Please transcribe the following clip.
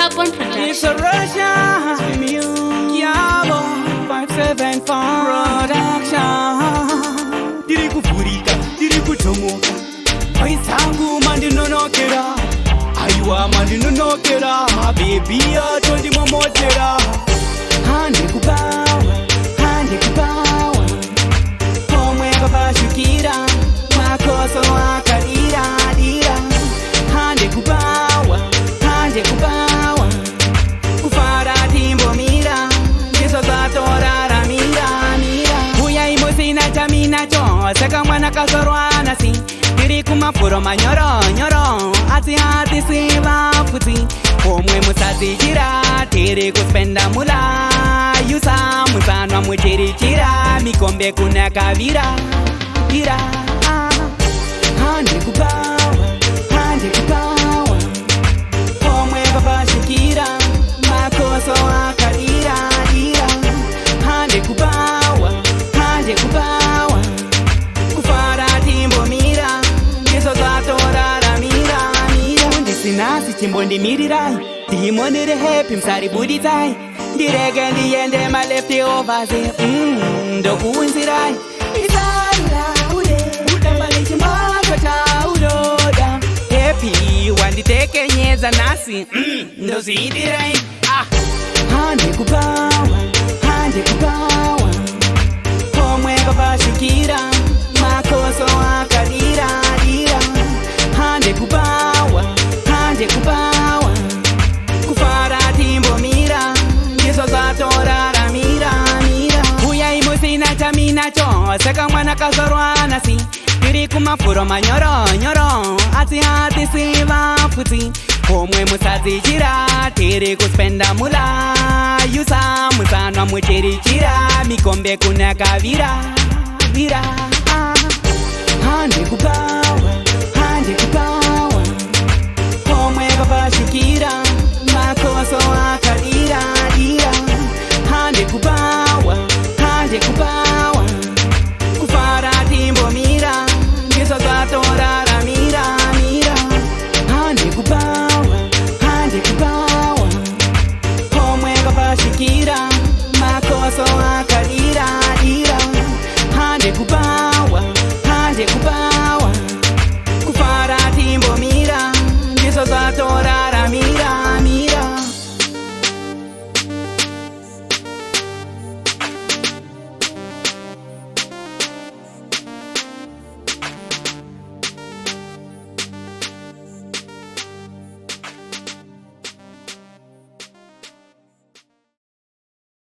Sabon It's a Russian Kiabo 574 production. Diri kufurika, diri kuchomoka. Waisangu mandinonokera. Ayuwa mandinonokera. My baby atondi momotera. Hande kubawa. Pomwe babashukira. Makoso akarira. Hande kubawa. Kufara timbo mira. Yeso zatorara mira. Huya imosina chamina cho. Seka mwana kasorwana si. Diri kumapuro manyoro. Ati siva futi. Pomwe musazi jira. Tiri kuspenda mula. Yusa musanwa muchiri chira. Mikombe kuna kavira. Hande kubawa. Pomwe babashukira. Makoso akarira. Hande kubawa. Kufara timbo mira. Yeso zatorara mira. Sinasi chimbo ndimirirai. Ndimonere happy msari buditai. Ndirege ndiende my lefty overs. Ndokuunzirai. Isaura ule. Utambali chimaka cha uloda. Happy wanditeke nyeza nasi. Ndozidirai. Hande kubawa. Pomwe babashukira. Makoso akarira. Hande kubawa. Kufara timbo mira. Yeso zatorara mira. Huya imosina chamina cho. Seka mwana kasorwana si. Diri kumapuro manyoro. Ati siva futi. Pomwe musazi jira. Tiri kuspenda mula. Yusa musanwa muchiri chira. Mikombe kuna kavira. Hande kubawa. Pomwe babashukira.